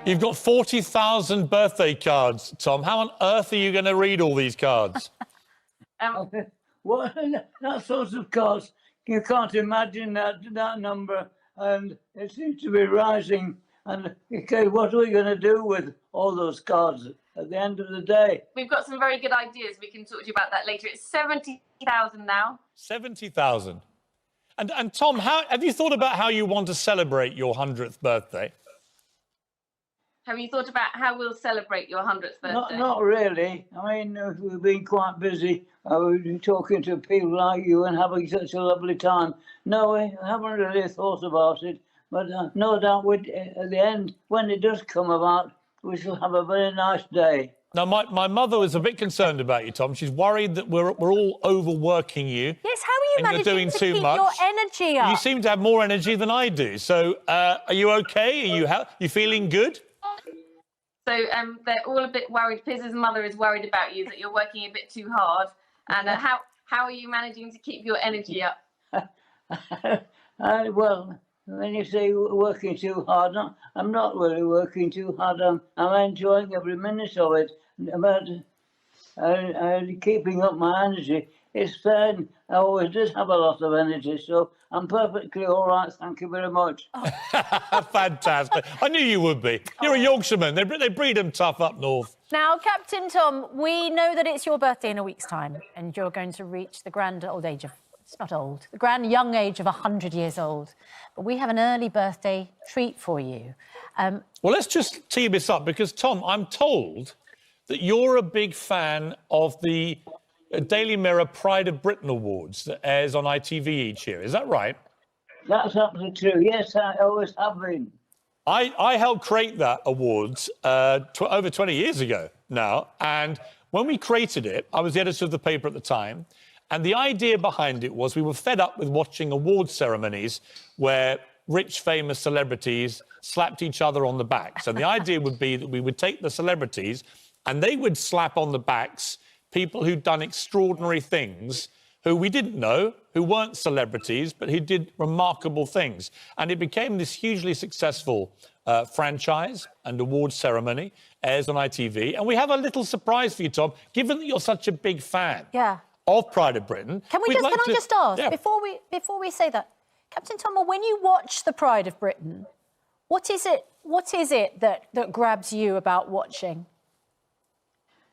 You've got 40,000 birthday cards, Tom. How on earth are you going to read all these cards? Well, that sort of cards, you can't imagine that number, and it seems to be rising. And okay, what are we going to do with all those cards at the end of the day? We've got some very good ideas. We can talk to you about that later. It's 70,000 now. 70,000. And Tom, have you thought about how you want to celebrate your 100th birthday? Have you thought about how we'll celebrate your 100th birthday? Not really. I mean, we've been quite busy. We've been talking to people like you and having such a lovely time. No, I haven't really thought about it. But no doubt at the end, when it does come about, we shall have a very nice day. Now, my mother was a bit concerned about you, Tom. She's worried that we're all overworking you. Yes, how are you managing to keep your energy up? You seem to have more energy than I do. So, are you okay? Are you feeling good? So they're all a bit worried. Piz's mother is worried about you, that you're working a bit too hard. And how are you managing to keep your energy up? Well, when you say working too hard, I'm not really working too hard. I'm enjoying every minute of it. But keeping up my energy, it's fine. I always did have a lot of energy, so I'm perfectly all right. Thank you very much. Fantastic. I knew you would be. You're a Yorkshireman. They breed them tough up north. Now, Captain Tom, we know that it's your birthday in a week's time, and you're going to reach the grand old age of... It's not old. The grand young age of 100 years old. But we have an early birthday treat for you. Well, let's just tee this up, because, Tom, I'm told that you're a big fan of the Daily Mirror Pride of Britain Awards that airs on ITV each year. Is that right? That's absolutely true. Yes, I always have been. I helped create that awards over 20 years ago now. And when we created it, I was the editor of the paper at the time. And the idea behind it was we were fed up with watching award ceremonies where rich, famous celebrities slapped each other on the backs. And the idea would be that we would take the celebrities and they would slap on the backs people who'd done extraordinary things, who we didn't know, who weren't celebrities, but who did remarkable things. And it became this hugely successful franchise and award ceremony, airs on ITV. And we have a little surprise for you, Tom, given that you're such a big fan. Yeah. Of Pride of Britain. Can I just ask, before we say that, Captain Tom, when you watch the Pride of Britain, what is it that grabs you about watching?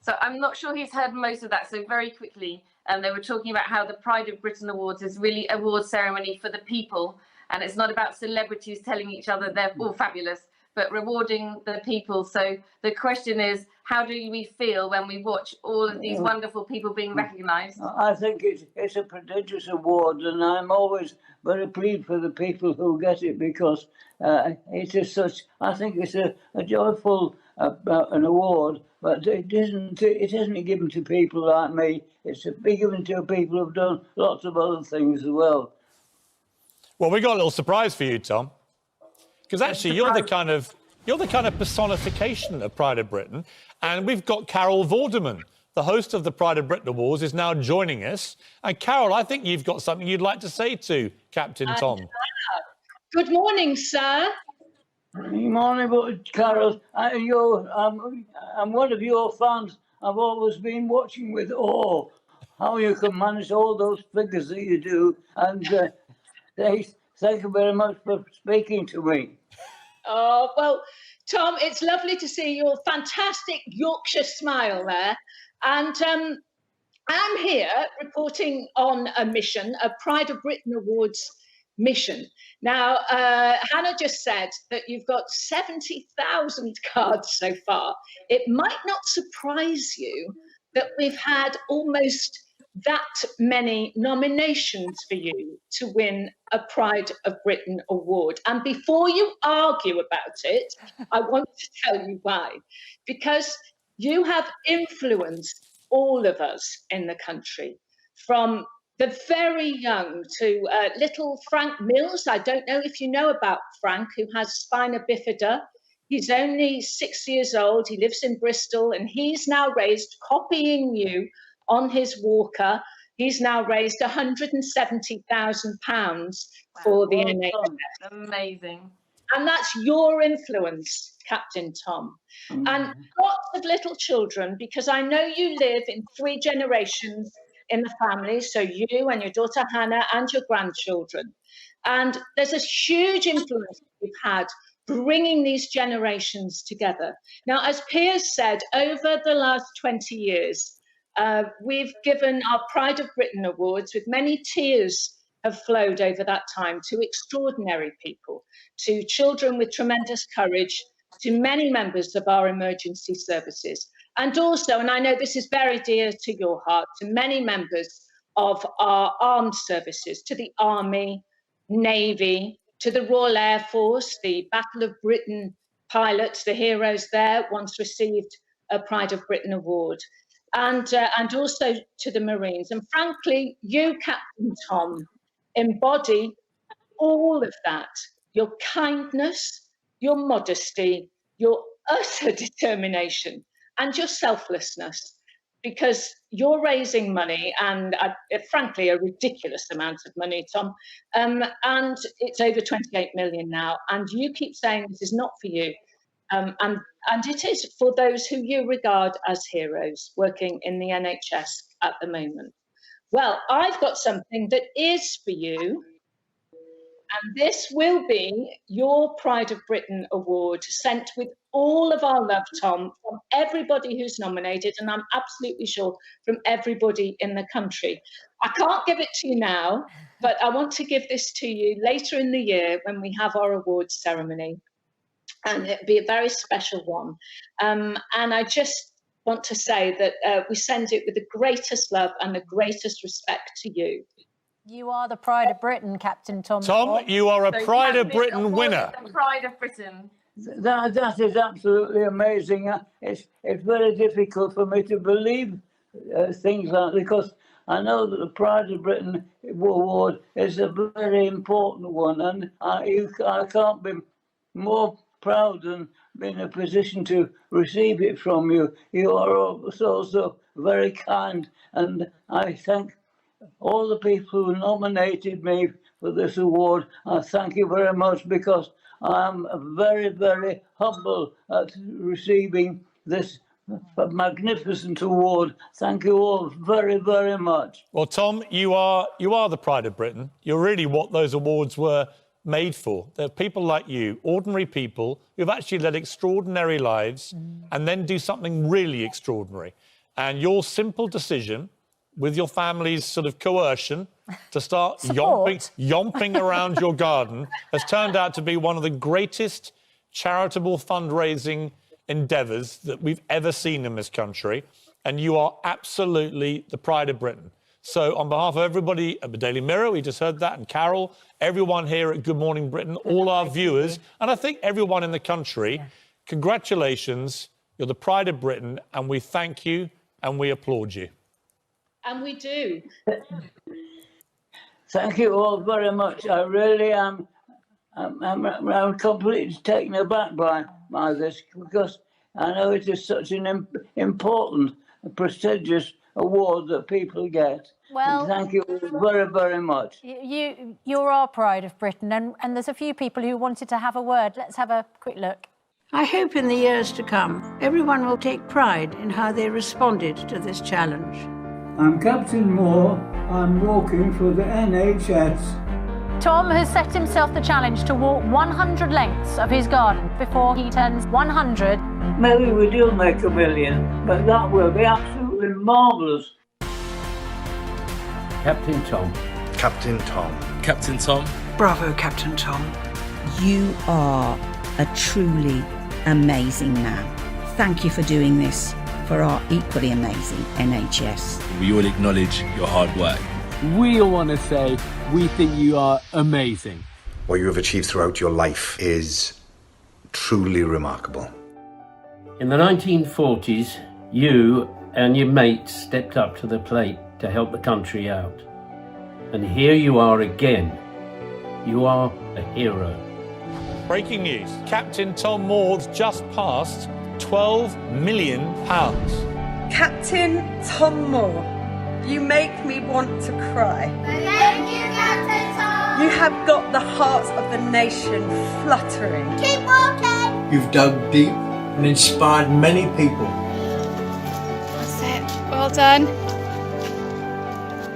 So I'm not sure he's heard most of that. So very quickly, they were talking about how the Pride of Britain Awards is really an award ceremony for the people, and it's not about celebrities telling each other they're all fabulous, but rewarding the people. So the question is, how do we feel when we watch all of these wonderful people being recognised? I think it's a prodigious award, and I'm always very pleased for the people who get it, because it is such. I think it's a joyful an award, but it isn't given to people like me. It's given to people who've done lots of other things as well. Well, we got a little surprise for you, Tom, because actually you're the kind of personification of Pride of Britain. And we've got Carol Vorderman, the host of the Pride of Britain Awards, is now joining us. And Carol, I think you've got something you'd like to say to Captain Tom. Good morning, sir. Good morning, Carol. I'm one of your fans. I've always been watching with awe how you can manage all those figures that you do. And thank you very much for speaking to me. Oh, well, Tom, it's lovely to see your fantastic Yorkshire smile there. And I'm here reporting on a mission, a Pride of Britain Awards mission. Now, Hannah just said that you've got 70,000 cards so far. It might not surprise you that we've had almost that many nominations for you to win a Pride of Britain award. And before you argue about it, I want to tell you why. Because you have influenced all of us in the country, from the very young to little Frank Mills. I don't know if you know about Frank, who has spina bifida. He's only 6 years old. He lives in Bristol, and he's now raised, copying you on his walker, he's now raised £170,000 for the NHS. Amazing. And that's your influence, Captain Tom. And lots of little children, because I know you live in 3 generations in the family, so you and your daughter Hannah and your grandchildren. And there's a huge influence you've had bringing these generations together. Now, as Piers said, over the last 20 years, we've given our Pride of Britain Awards, with many tears have flowed over that time, to extraordinary people, to children with tremendous courage, to many members of our emergency services, and also, and I know this is very dear to your heart, to many members of our armed services, to the Army, Navy, to the Royal Air Force. The Battle of Britain pilots, the heroes there, once received a Pride of Britain award, and also to the Marines. And frankly, you, Captain Tom, embody all of that: your kindness, your modesty, your utter determination, and your selflessness, because you're raising money, and frankly, a ridiculous amount of money, Tom, and it's over 28 million now, and you keep saying this is not for you, and it is for those who you regard as heroes working in the NHS at the moment. Well, I've got something that is for you, and this will be your Pride of Britain award, sent with all of our love, Tom, from everybody who's nominated, and I'm absolutely sure from everybody in the country. I can't give it to you now, but I want to give this to you later in the year when we have our awards ceremony, and it'll be a very special one. And I just want to say that we send it with the greatest love and the greatest respect to you. You are the Pride of Britain, Captain Tom. Tom, you are a Pride of Britain winner. The Pride of Britain. That is absolutely amazing. It's very difficult for me to believe things like that, because I know that the Pride of Britain award is a very important one, and I can't be more proud than being in a position to receive it from you. You are also very kind, and I thank all the people who nominated me for this award. I thank you very much, because I am very, very humble at receiving this magnificent award. Thank you all very, very much. Well, Tom, you are the Pride of Britain. You're really what those awards were made for. They're people like you, ordinary people who've actually led extraordinary lives and then do something really extraordinary. And your simple decision, with your family's sort of coercion, to start yomping around your garden, has turned out to be one of the greatest charitable fundraising endeavours that we've ever seen in this country. And you are absolutely the Pride of Britain. So on behalf of everybody at the Daily Mirror, we just heard that, and Carol, everyone here at Good Morning Britain, all our viewers, and I think everyone in the country, congratulations. You're the Pride of Britain, and we thank you and we applaud you. And we do. Thank you all very much. I really am. I'm completely taken aback by this, because I know it is such an important, prestigious award that people get. Well, and thank you very, very much. You're our Pride of Britain, and there's a few people who wanted to have a word. Let's have a quick look. I hope in the years to come, everyone will take pride in how they responded to this challenge. I'm Captain Moore. I'm walking for the NHS. Tom has set himself the challenge to walk 100 lengths of his garden before he turns 100. Maybe we do make $1 million, but that will be absolutely marvellous. Captain Tom. Captain Tom. Captain Tom. Bravo, Captain Tom. You are a truly amazing man. Thank you for doing this for our equally amazing NHS. We all acknowledge your hard work. We all want to say we think you are amazing. What you have achieved throughout your life is truly remarkable. In the 1940s, you and your mates stepped up to the plate to help the country out. And here you are again. You are a hero. Breaking news. Captain Tom Moore's just passed £12 million. Captain Tom Moore, you make me want to cry. Thank you, Captain Tom. You have got the hearts of the nation fluttering. Keep walking! You've dug deep and inspired many people. That's it. Well done.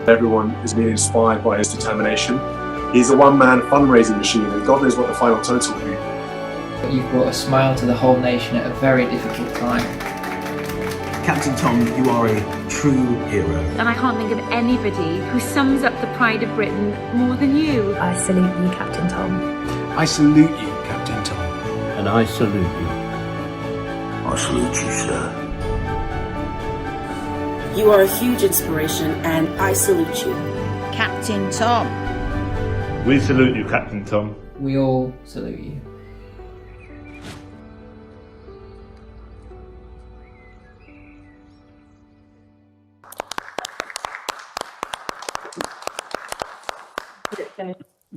Everyone is being inspired by his determination. He's a one-man fundraising machine, and God knows what the final total will be. You've brought a smile to the whole nation at a very difficult time. Captain Tom, you are a true hero. And I can't think of anybody who sums up the pride of Britain more than you. I salute you, Captain Tom. I salute you, Captain Tom. And I salute you. I salute you, sir. You are a huge inspiration, and I salute you. Captain Tom. We salute you, Captain Tom. We all salute you.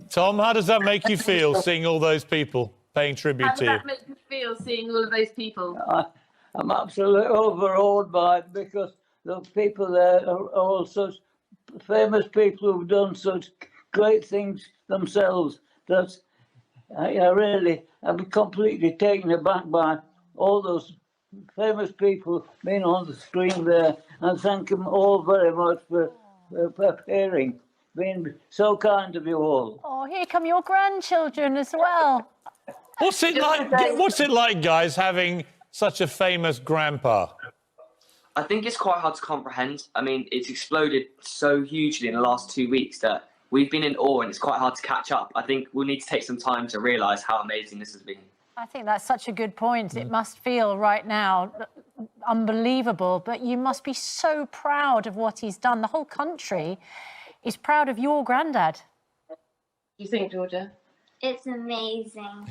Tom, how does that make you feel, seeing all those people paying tribute How to does you? that make you feel, seeing all of those people? I'm absolutely overawed by it, because the people there are all such famous people who've done such great things themselves that I really am completely taken aback by all those famous people being on the screen there, and thank them all very much for appearing, being so kind of you all. Oh, here come your grandchildren as well. What's it like, guys, having such a famous grandpa? I think it's quite hard to comprehend. I mean, it's exploded so hugely in the last 2 weeks that we've been in awe, and it's quite hard to catch up. I think we'll need to take some time to realise how amazing this has been. I think that's such a good point. It must feel right now unbelievable, but you must be so proud of what he's done. The whole country is proud of your granddad. You think, Georgia? It's amazing.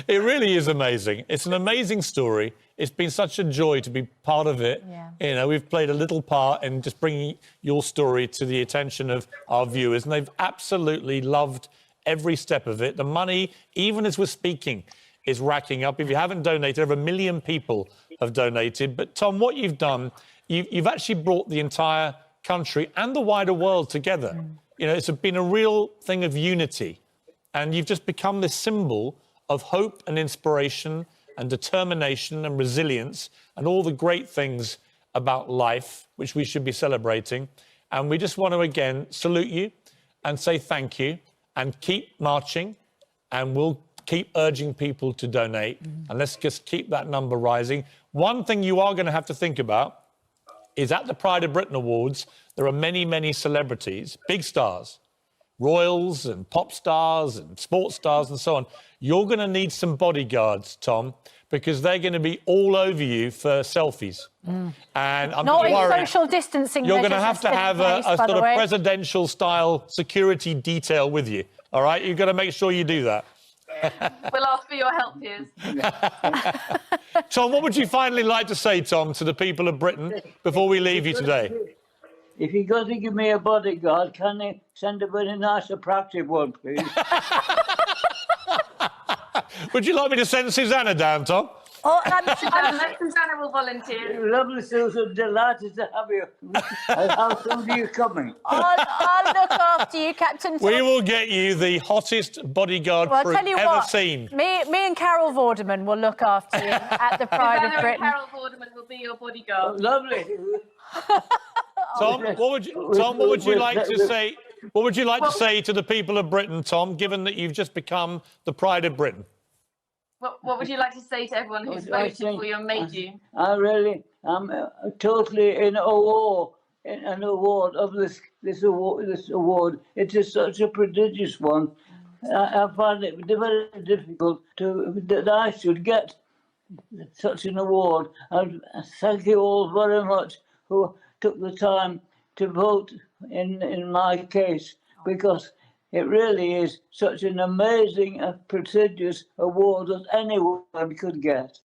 It really is amazing. It's an amazing story. It's been such a joy to be part of it. Yeah. You know, we've played a little part in just bringing your story to the attention of our viewers, and they've absolutely loved every step of it. The money, even as we're speaking, is racking up. If you haven't donated, over 1 million people have donated. But Tom, what you've done, you've actually brought the entire country and the wider world together. You know, it's been a real thing of unity. And you've just become this symbol of hope and inspiration and determination and resilience and all the great things about life, which we should be celebrating. And we just want to, again, salute you and say thank you, and keep marching, and we'll keep urging people to donate. And let's just keep that number rising. One thing you are going to have to think about is at the Pride of Britain Awards, there are many, many celebrities, big stars, royals and pop stars and sports stars and so on. You're going to need some bodyguards, Tom, because they're going to be all over you for selfies. And I'm Not in worried social distancing. you're going to measures have that's a taken place, by sort the of way. presidential-style security detail with you, all right? You've got to make sure you do that. We'll ask for your help, Piers. Tom, what would you finally like to say, Tom, to the people of Britain before we leave you today? If you're going to give me a bodyguard, can you send a very nice, attractive one, please? Would you like me to send Susanna down, Tom? Oh, Susanna will volunteer. Lovely, Susan. Delighted to have you. How soon are you coming? I'll look after you, Captain Tom. We will get you the hottest bodyguard Well, I'll crew tell you ever what, seen. Me and Carol Vorderman will look after you at the Pride of Susanna and Britain. Carol Vorderman will be your bodyguard. Lovely. Tom, what would you like to say? What would you like to say to the people of Britain, Tom, given that you've just become the Pride of Britain? What would you like to say to everyone who's voted for you and made you? I really am totally in awe, in an award of this award. It is such a prodigious one. I find it very difficult that I should get such an award. And thank you all very much who took the time to vote in my case, because it really is such an amazing, prestigious award that anyone could get.